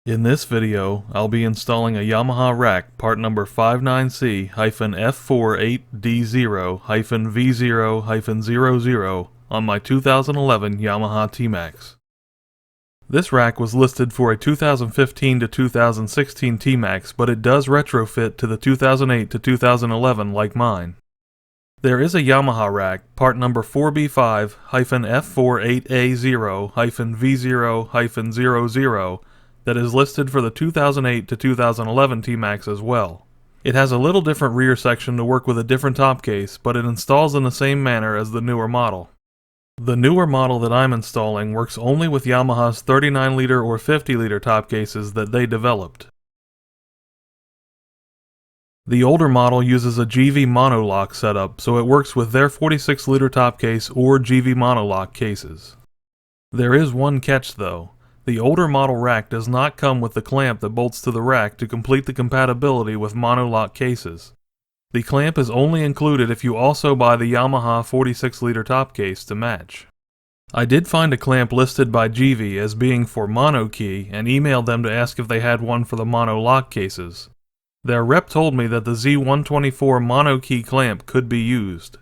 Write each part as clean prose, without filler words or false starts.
In this video, I'll be installing a Yamaha rack part number 59C-F48D0-V0-00 on my 2011 Yamaha TMAX. This rack was listed for a 2015 to 2016 TMAX, but it does retrofit to the 2008 to 2011 like mine. There is a Yamaha rack, part number 4B5-F48A0-V0-00 that is listed for the 2008 to 2011 TMAX as well. It has a little different rear section to work with a different top case, but it installs in the same manner as the newer model. The newer model that I'm installing works only with Yamaha's 39-liter or 50-liter top cases that they developed. The older model uses a GV monolock setup, so it works with their 46-liter top case or GV monolock cases. There is one catch though. The older model rack does not come with the clamp that bolts to the rack to complete the compatibility with monolock cases. The clamp is only included if you also buy the Yamaha 46-liter top case to match. I did find a clamp listed by GV as being for mono key and emailed them to ask if they had one for the monolock cases. Their rep told me that the Z124 mono key clamp could be used.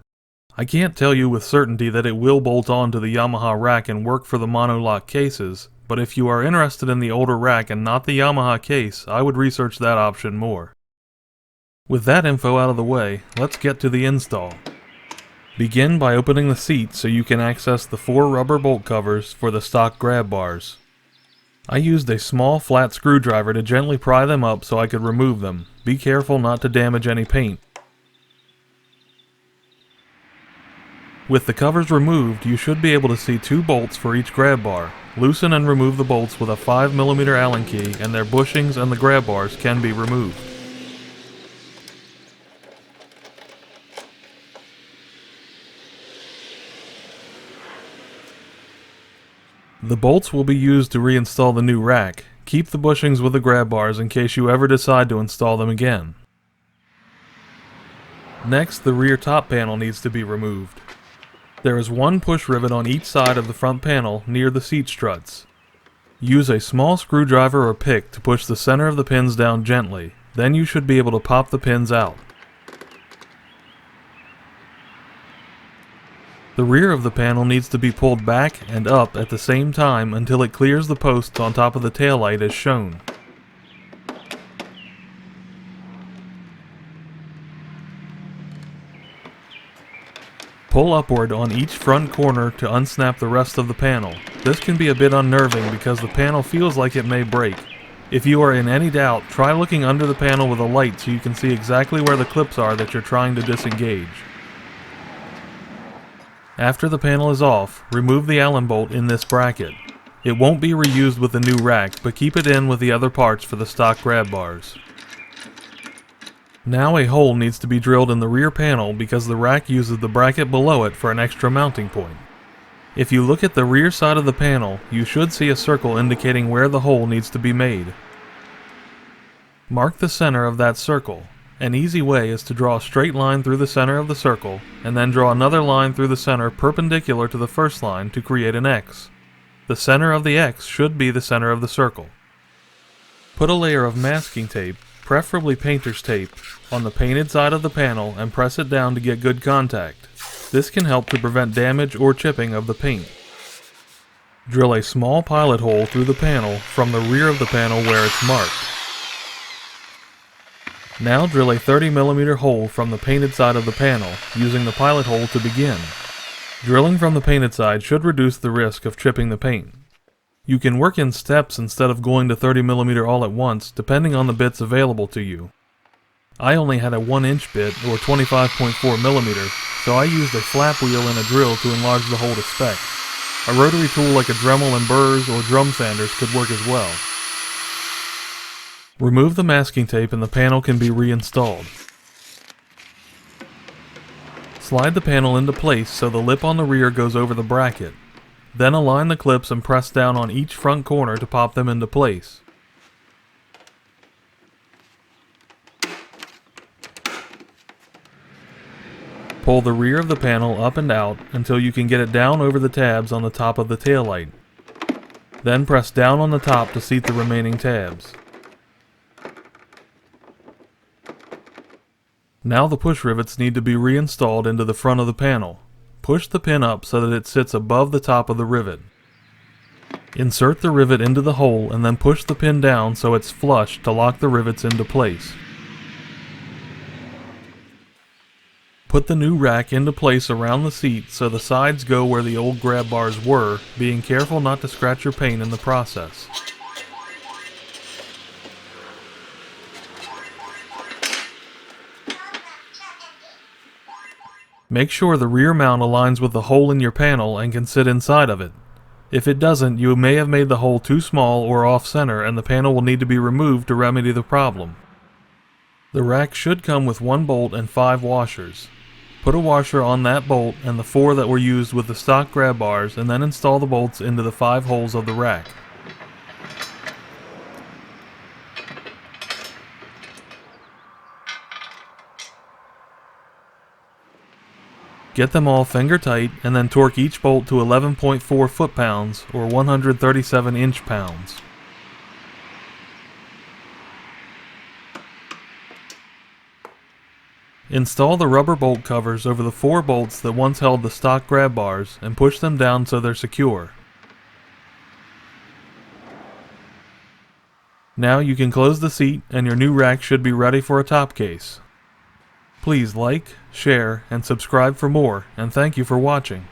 I can't tell you with certainty that it will bolt on to the Yamaha rack and work for the monolock cases, but if you are interested in the older rack and not the Yamaha case, I would research that option more. With that info out of the way, let's get to the install. Begin by opening the seat so you can access the 4 rubber bolt covers for the stock grab bars. I used a small flat screwdriver to gently pry them up so I could remove them. Be careful not to damage any paint. With the covers removed, you should be able to see 2 bolts for each grab bar. Loosen and remove the bolts with a 5mm Allen key, and their bushings and the grab bars can be removed. The bolts will be used to reinstall the new rack. Keep the bushings with the grab bars in case you ever decide to install them again. Next, the rear top panel needs to be removed. There is one push rivet on each side of the front panel near the seat struts. Use a small screwdriver or pick to push the center of the pins down gently. Then you should be able to pop the pins out. The rear of the panel needs to be pulled back and up at the same time until it clears the posts on top of the taillight as shown. Pull upward on each front corner to unsnap the rest of the panel. This can be a bit unnerving because the panel feels like it may break. If you are in any doubt, try looking under the panel with a light so you can see exactly where the clips are that you're trying to disengage. After the panel is off, remove the Allen bolt in this bracket. It won't be reused with the new rack, but keep it in with the other parts for the stock grab bars. Now a hole needs to be drilled in the rear panel because the rack uses the bracket below it for an extra mounting point. If you look at the rear side of the panel, you should see a circle indicating where the hole needs to be made. Mark the center of that circle. An easy way is to draw a straight line through the center of the circle, and then draw another line through the center perpendicular to the first line to create an X. The center of the X should be the center of the circle. Put a layer of masking tape, preferably painter's tape, on the painted side of the panel and press it down to get good contact. This can help to prevent damage or chipping of the paint. Drill a small pilot hole through the panel from the rear of the panel where it's marked. Now drill a 30mm hole from the painted side of the panel, using the pilot hole to begin. Drilling from the painted side should reduce the risk of chipping the paint. You can work in steps instead of going to 30mm all at once, depending on the bits available to you. I only had a 1-inch bit, or 25.4mm, so I used a flap wheel and a drill to enlarge the hole to spec. A rotary tool like a Dremel and burrs or drum sanders could work as well. Remove the masking tape and the panel can be reinstalled. Slide the panel into place so the lip on the rear goes over the bracket. Then align the clips and press down on each front corner to pop them into place. Pull the rear of the panel up and out until you can get it down over the tabs on the top of the taillight. Then press down on the top to seat the remaining tabs. Now the push rivets need to be reinstalled into the front of the panel. Push the pin up so that it sits above the top of the rivet. Insert the rivet into the hole and then push the pin down so it's flush to lock the rivets into place. Put the new rack into place around the seat so the sides go where the old grab bars were, being careful not to scratch your paint in the process. Make sure the rear mount aligns with the hole in your panel and can sit inside of it. If it doesn't, you may have made the hole too small or off-center and the panel will need to be removed to remedy the problem. The rack should come with 1 bolt and 5 washers. Put a washer on that bolt and the 4 that were used with the stock grab bars, and then install the bolts into the 5 holes of the rack. Get them all finger tight and then torque each bolt to 11.4 foot-pounds or 137 inch-pounds. Install the rubber bolt covers over the 4 bolts that once held the stock grab bars and push them down so they're secure. Now you can close the seat and your new rack should be ready for a top case. Please like, share, and subscribe for more, and thank you for watching.